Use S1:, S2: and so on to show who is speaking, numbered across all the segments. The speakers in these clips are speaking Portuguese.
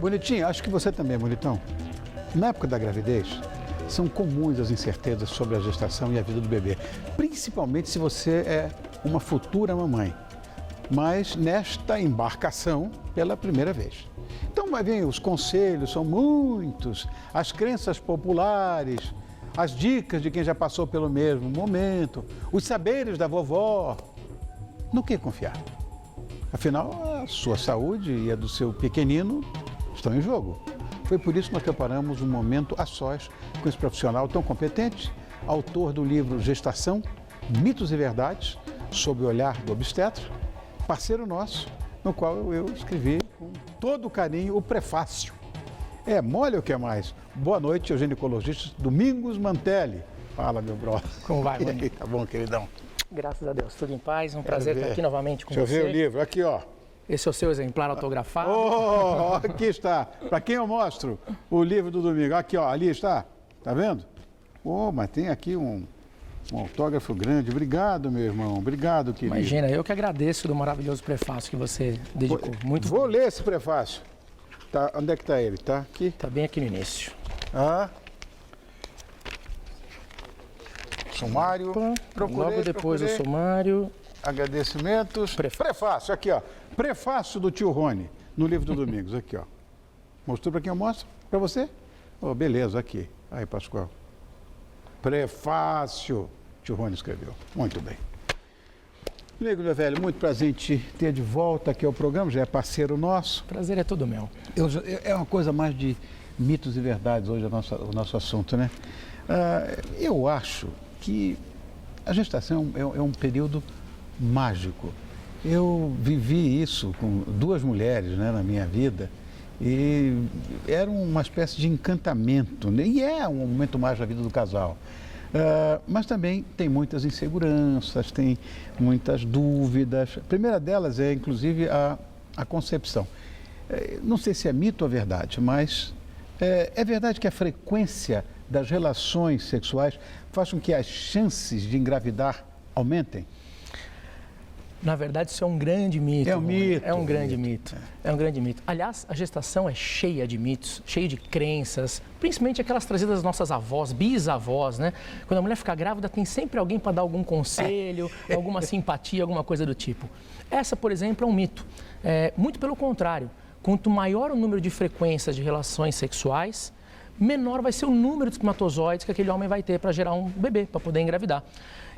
S1: Bonitinho, acho que você também, bonitão. Na época da gravidez, são comuns as incertezas sobre a gestação e a vida do bebê, principalmente se você é uma futura mamãe, mas nesta embarcação pela primeira vez. Então, vai vir os conselhos, são muitos, as crenças populares, as dicas de quem já passou pelo mesmo momento, os saberes da vovó. No que confiar? Afinal, a sua saúde e a do seu pequenino estão em jogo. Foi por isso que nós preparamos um momento a sós com esse profissional tão competente, autor do livro Gestação, Mitos e Verdades, sob o olhar do obstetra, parceiro nosso, no qual eu escrevi com todo carinho o prefácio. É mole ou quer mais? Boa noite, o ginecologista Domingos Mantelli. Fala, meu brother.
S2: Como vai, Rony?
S1: Tá bom, queridão?
S2: Graças a Deus, tudo em paz, um prazer estar aqui novamente com você.
S1: Deixa eu ver o livro, aqui ó.
S2: Esse é o seu exemplar autografado.
S1: Oh, aqui está. Para quem eu mostro o livro do domingo? Aqui, ó, ali está. Tá vendo? Oh, mas tem aqui um autógrafo grande. Obrigado, meu irmão. Obrigado, querido.
S2: Imagina, eu que agradeço do maravilhoso prefácio que você dedicou.
S1: Vou ler esse prefácio. Tá, onde é que está ele? Tá aqui?
S2: Tá bem aqui no início.
S1: Sumário.
S2: Logo depois do sumário.
S1: Agradecimentos. Prefácio, aqui, ó. Prefácio do tio Rony, no livro do Domingos, aqui, ó. Mostrou para quem eu mostro? Para você? Oh, beleza, aqui. Aí, Pascoal. Prefácio. Tio Rony escreveu. Muito bem. Amigo, meu velho, muito prazer em te ter de volta aqui ao programa, já é parceiro nosso.
S2: Prazer é todo meu.
S1: É uma coisa mais de mitos e verdades hoje o nosso assunto, né? Eu acho que a gestação é um período mágico. Eu vivi isso com duas mulheres, né, na minha vida e era uma espécie de encantamento, né? E é um momento mágico da vida do casal. Mas também tem muitas inseguranças, tem muitas dúvidas. A primeira delas é, inclusive, a concepção. Não sei se é mito ou verdade, mas é verdade que a frequência das relações sexuais faz com que as chances de engravidar aumentem?
S2: Na verdade, isso é um grande mito.
S1: É um mito.
S2: É um grande mito. É um grande mito. Aliás, a gestação é cheia de mitos, cheia de crenças, principalmente aquelas trazidas das nossas avós, bisavós, né? Quando a mulher fica grávida, tem sempre alguém para dar algum conselho, alguma simpatia, alguma coisa do tipo. Essa, por exemplo, é um mito. Muito pelo contrário. Quanto maior o número de frequências de relações sexuais, menor vai ser o número de espermatozoides que aquele homem vai ter para gerar um bebê, para poder engravidar.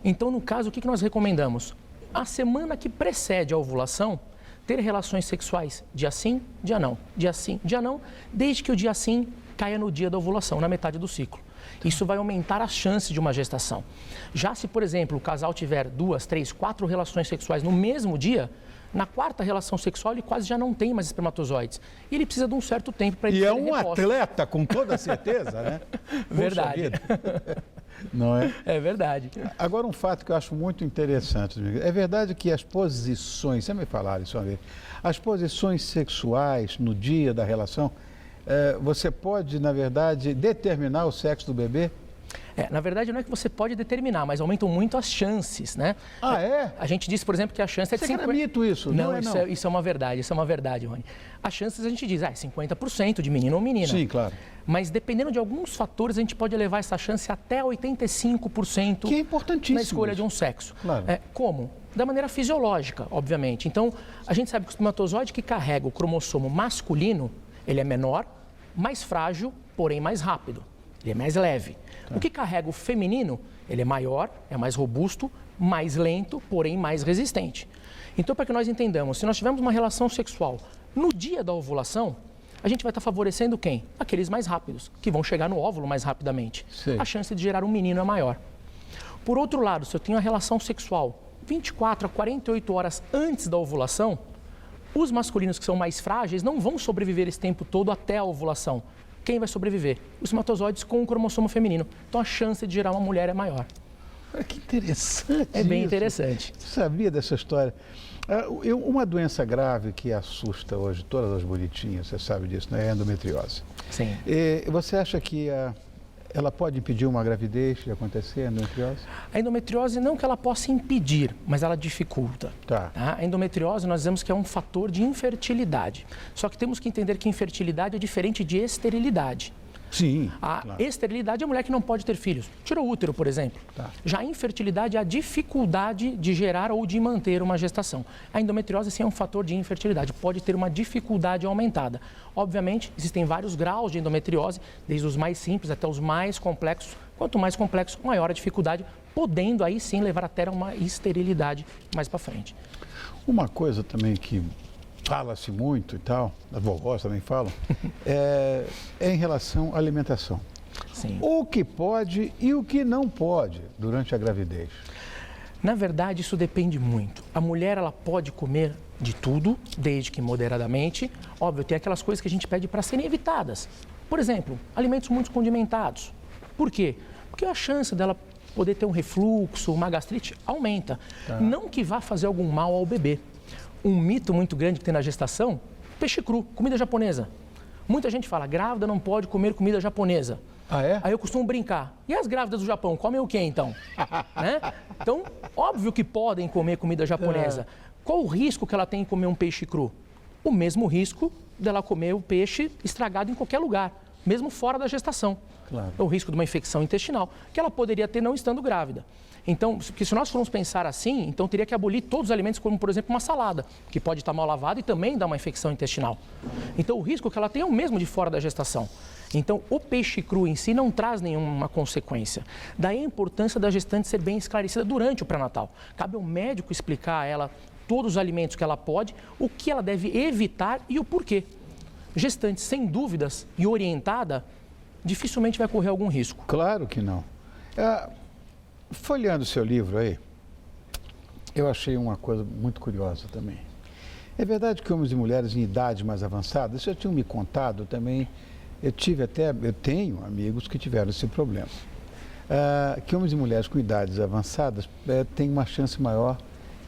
S2: Então, no caso, o que nós recomendamos? A semana que precede a ovulação, ter relações sexuais dia sim, dia não, dia sim, dia não, desde que o dia sim caia no dia da ovulação, na metade do ciclo. Isso vai aumentar as chances de uma gestação. Já se, por exemplo, o casal tiver 2, 3, 4 relações sexuais no mesmo dia, na quarta relação sexual ele quase já não tem mais espermatozoides. E ele precisa de um certo tempo para ele
S1: ser reposto. E é um atleta, com toda certeza, né?
S2: Verdade.
S1: Não é?
S2: É verdade.
S1: Agora, um fato que eu acho muito interessante, é verdade que as posições, você me falaram isso uma vez, as posições sexuais no dia da relação, você pode, na verdade, determinar o sexo do bebê?
S2: Na verdade, não é que você pode determinar, mas aumentam muito as chances, né? A gente diz, por exemplo, que a chance é de 50%.
S1: É mito isso?
S2: Não, isso é uma verdade, Rony. As chances a gente diz, 50% de menino ou menina.
S1: Sim, claro.
S2: Mas dependendo de alguns fatores, a gente pode levar essa chance até 85%.
S1: Que é importantíssimo.
S2: Na escolha de um sexo.
S1: Claro.
S2: Como? Da maneira fisiológica, obviamente. Então, a gente sabe que o espermatozoide que carrega o cromossomo masculino, ele é menor, mais frágil, porém mais rápido. Ele é mais leve. O que carrega o feminino, ele é maior, é mais robusto, mais lento, porém mais resistente. Então, para que nós entendamos, se nós tivermos uma relação sexual no dia da ovulação, a gente vai estar favorecendo quem? Aqueles mais rápidos, que vão chegar no óvulo mais rapidamente.
S1: Sim.
S2: A chance de gerar um menino é maior. Por outro lado, se eu tenho a relação sexual 24 a 48 horas antes da ovulação, os masculinos que são mais frágeis não vão sobreviver esse tempo todo até a ovulação. Quem vai sobreviver? Os espermatozoides com o cromossomo feminino. Então a chance de gerar uma mulher é maior.
S1: Que interessante.
S2: É bem
S1: isso.
S2: Interessante.
S1: Você sabia dessa história? Uma doença grave que assusta hoje todas as bonitinhas, você sabe disso, né? É a endometriose.
S2: Sim.
S1: Você acha que ela pode impedir uma gravidez de acontecer, a endometriose?
S2: A endometriose não que ela possa impedir, mas ela dificulta.
S1: Tá.
S2: A endometriose nós dizemos que é um fator de infertilidade. Só que temos que entender que infertilidade é diferente de esterilidade.
S1: Sim,
S2: A
S1: claro.
S2: esterilidade é a mulher que não pode ter filhos. Tirou o útero, por exemplo.
S1: Tá.
S2: Já a infertilidade é a dificuldade de gerar ou de manter uma gestação. A endometriose, sim, é um fator de infertilidade. Pode ter uma dificuldade aumentada. Obviamente, existem vários graus de endometriose, desde os mais simples até os mais complexos. Quanto mais complexo, maior a dificuldade, podendo aí sim levar até uma esterilidade mais para frente.
S1: Uma coisa também que fala-se muito e tal, as vovós também falam, é em relação à alimentação.
S2: Sim.
S1: O que pode e o que não pode durante a gravidez.
S2: Na verdade, isso depende muito. A mulher, ela pode comer de tudo, desde que moderadamente. Óbvio, tem aquelas coisas que a gente pede para serem evitadas. Por exemplo, alimentos muito condimentados. Por quê? Porque a chance dela poder ter um refluxo, uma gastrite, aumenta.
S1: Tá.
S2: Não que vá fazer algum mal ao bebê. Um mito muito grande que tem na gestação, peixe cru, comida japonesa. Muita gente fala, grávida não pode comer comida japonesa.
S1: Ah, é?
S2: Aí eu costumo brincar. E as grávidas do Japão, comem o quê, então? Né? Então, óbvio que podem comer comida japonesa. Qual o risco que ela tem em comer um peixe cru? O mesmo risco dela comer o peixe estragado em qualquer lugar, mesmo fora da gestação.
S1: Claro.
S2: É o risco de uma infecção intestinal, que ela poderia ter não estando grávida. Então, porque se nós formos pensar assim, então teria que abolir todos os alimentos, como por exemplo uma salada, que pode estar mal lavada e também dar uma infecção intestinal. Então, o risco que ela tem é o mesmo de fora da gestação. Então, o peixe cru em si não traz nenhuma consequência. Daí a importância da gestante ser bem esclarecida durante o pré-natal. Cabe ao médico explicar a ela todos os alimentos que ela pode, o que ela deve evitar e o porquê. Gestante sem dúvidas e orientada, dificilmente vai correr algum risco.
S1: Claro que não. Folheando o seu livro aí, eu achei uma coisa muito curiosa também. É verdade que homens e mulheres em idades mais avançadas, já tinham me contado também, eu tenho amigos que tiveram esse problema. Que homens e mulheres com idades avançadas têm uma chance maior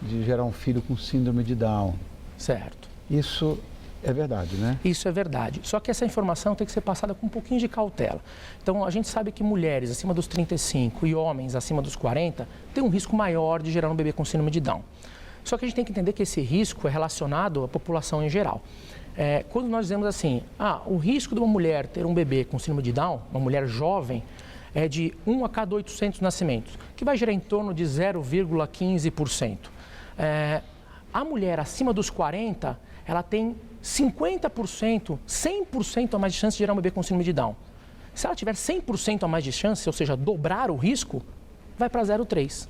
S1: de gerar um filho com síndrome de Down.
S2: Certo.
S1: Isso é verdade, né?
S2: Isso é verdade. Só que essa informação tem que ser passada com um pouquinho de cautela. Então, a gente sabe que mulheres acima dos 35 e homens acima dos 40 têm um risco maior de gerar um bebê com síndrome de Down. Só que a gente tem que entender que esse risco é relacionado à população em geral. Quando nós dizemos assim, o risco de uma mulher ter um bebê com síndrome de Down, uma mulher jovem, é de 1 a cada 800 nascimentos, que vai gerar em torno de 0,15%. A mulher acima dos 40, ela tem 50%, 100% a mais de chance de gerar um bebê com síndrome de Down. Se ela tiver 100% a mais de chance, ou seja, dobrar o risco, vai para 0,3%.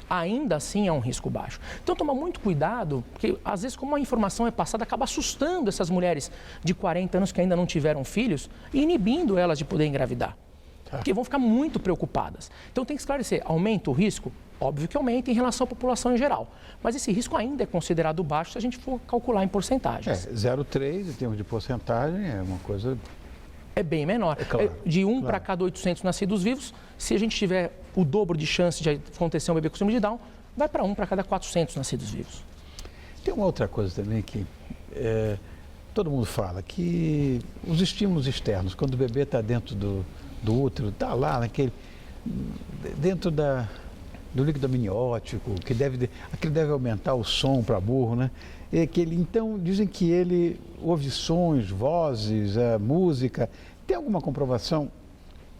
S2: Ainda assim é um risco baixo. Então, toma muito cuidado, porque às vezes como a informação é passada, acaba assustando essas mulheres de 40 anos que ainda não tiveram filhos e inibindo elas de poder engravidar. Porque vão ficar muito preocupadas. Então, tem que esclarecer, aumenta o risco? Óbvio que aumenta em relação à população em geral. Mas esse risco ainda é considerado baixo se a gente for calcular em porcentagens.
S1: 0,3 em termos de porcentagem é uma coisa...
S2: É bem menor.
S1: Claro,
S2: de 1 para cada 800 nascidos vivos, se a gente tiver o dobro de chance de acontecer um bebê com síndrome de Down, vai para 1 para cada 400 nascidos vivos.
S1: Tem uma outra coisa também que todo mundo fala, que os estímulos externos, quando o bebê está dentro do útero, está lá, dentro do líquido amniótico, aquele deve aumentar o som para burro, né? Então, dizem que ele ouve sons, vozes, música. Tem alguma comprovação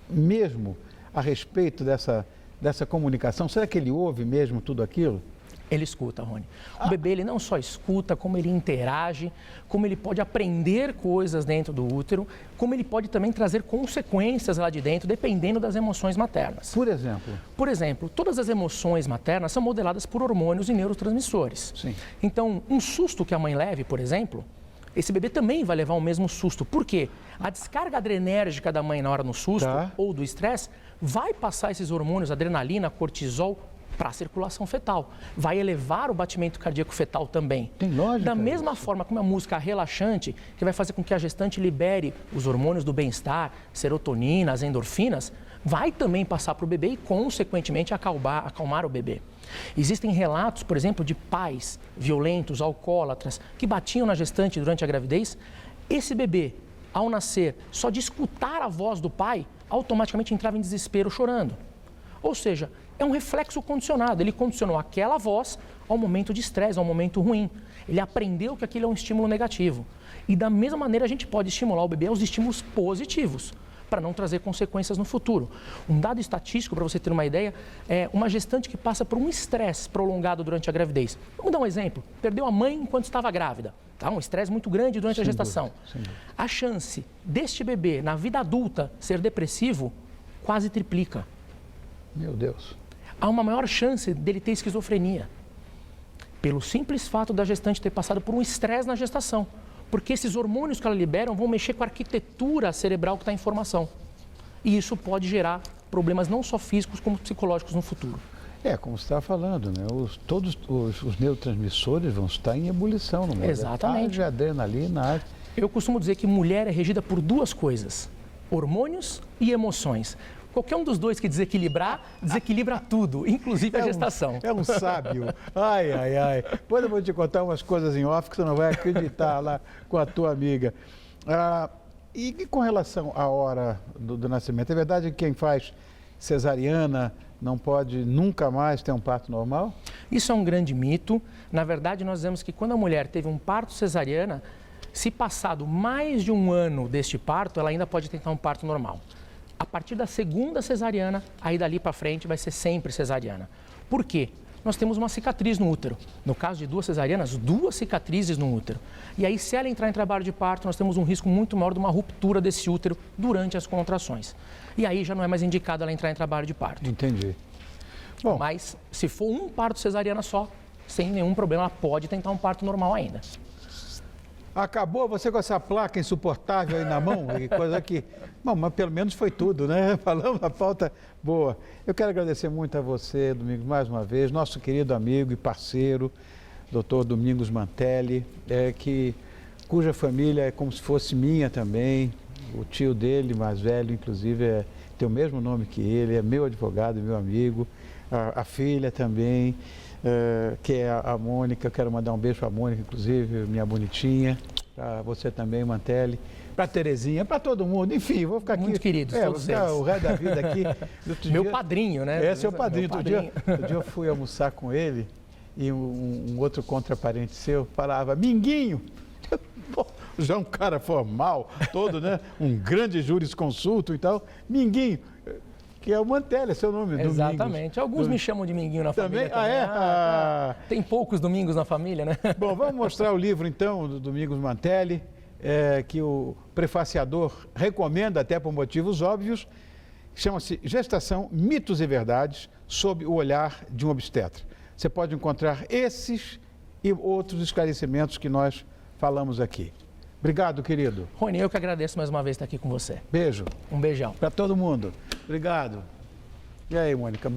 S1: mesmo a respeito dessa comunicação? Será que ele ouve mesmo tudo aquilo?
S2: Ele escuta, Rony. O bebê, ele não só escuta, como ele interage, como ele pode aprender coisas dentro do útero, como ele pode também trazer consequências lá de dentro, dependendo das emoções maternas.
S1: Por exemplo?
S2: Por exemplo, todas as emoções maternas são modeladas por hormônios e neurotransmissores.
S1: Sim.
S2: Então, um susto que a mãe leve, por exemplo, esse bebê também vai levar o mesmo susto. Por quê? A descarga adrenérgica da mãe na hora do susto ou do estresse vai passar esses hormônios, adrenalina, cortisol, para a circulação fetal. Vai elevar o batimento cardíaco fetal também.
S1: Tem lógica.
S2: Da mesma forma como a música relaxante, que vai fazer com que a gestante libere os hormônios do bem-estar, serotonina, as endorfinas, vai também passar para o bebê e, consequentemente, acalmar o bebê. Existem relatos, por exemplo, de pais violentos, alcoólatras, que batiam na gestante durante a gravidez. Esse bebê, ao nascer, só de escutar a voz do pai, automaticamente entrava em desespero chorando. Ou seja, é um reflexo condicionado. Ele condicionou aquela voz ao momento de estresse, ao momento ruim. Ele aprendeu que aquilo é um estímulo negativo. E da mesma maneira a gente pode estimular o bebê aos estímulos positivos, para não trazer consequências no futuro. Um dado estatístico, para você ter uma ideia, é uma gestante que passa por um estresse prolongado durante a gravidez. Vamos dar um exemplo. Perdeu a mãe enquanto estava grávida. Tá? Um estresse muito grande durante a gestação. A chance deste bebê, na vida adulta, ser depressivo, quase triplica.
S1: Meu Deus.
S2: Há uma maior chance dele ter esquizofrenia, pelo simples fato da gestante ter passado por um estresse na gestação. Porque esses hormônios que ela libera vão mexer com a arquitetura cerebral que está em formação. E isso pode gerar problemas não só físicos, como psicológicos no futuro.
S1: Como você estava falando, né? Todos os neurotransmissores vão estar em ebulição no mundo.
S2: Exatamente.
S1: Adrenalina.
S2: Eu costumo dizer que mulher é regida por duas coisas: hormônios e emoções. Qualquer um dos dois que desequilibrar, desequilibra tudo, inclusive a gestação.
S1: É um sábio. Ai, ai, ai. Depois eu vou te contar umas coisas em off que você não vai acreditar lá com a tua amiga. E com relação à hora do nascimento, é verdade que quem faz cesariana não pode nunca mais ter um parto normal?
S2: Isso é um grande mito. Na verdade, nós dizemos que quando a mulher teve um parto cesariana, se passado mais de um ano deste parto, ela ainda pode tentar um parto normal. A partir da segunda cesariana, aí dali para frente vai ser sempre cesariana. Por quê? Nós temos uma cicatriz no útero. No caso de duas cesarianas, 2 cicatrizes no útero. E aí, se ela entrar em trabalho de parto, nós temos um risco muito maior de uma ruptura desse útero durante as contrações. E aí já não é mais indicado ela entrar em trabalho de parto.
S1: Entendi. Bom,
S2: mas se for um parto cesariana só, sem nenhum problema, ela pode tentar um parto normal ainda.
S1: Acabou você com essa placa insuportável aí na mão, e coisa que... Bom, mas pelo menos foi tudo, né? Falamos a pauta boa. Eu quero agradecer muito a você, Domingos, mais uma vez, nosso querido amigo e parceiro, Dr. Domingos Mantelli, cuja família é como se fosse minha também. O tio dele, mais velho, inclusive, tem o mesmo nome que ele, é meu advogado, meu amigo. A filha também, que é a Mônica. Eu quero mandar um beijo para a Mônica, inclusive, minha bonitinha. Para você também, Mantelli. Para a Terezinha, para todo mundo. Enfim, vou ficar aqui.
S2: Muito queridos,
S1: vou ficar o resto da vida aqui.
S2: Meu padrinho, né?
S1: Seu padrinho. Outro dia eu fui almoçar com ele e um outro contraparente seu falava, Minguinho. Pô, já um cara formal, todo, né? Um grande jurisconsulto e tal. Minguinho. Que é o Mantelli, é seu nome,
S2: Exatamente.
S1: Domingos.
S2: Alguns me chamam de Minguinho na família também. Tem poucos Domingos na família, né?
S1: Bom, vamos mostrar o livro, então, do Domingos Mantelli, que o prefaciador recomenda até por motivos óbvios. Chama-se Gestação, Mitos e Verdades, sob o olhar de um obstetra. Você pode encontrar esses e outros esclarecimentos que nós falamos aqui. Obrigado, querido.
S2: Rony, eu que agradeço mais uma vez estar aqui com você.
S1: Beijo.
S2: Um beijão.
S1: Para todo mundo. Obrigado. E aí, Mônica?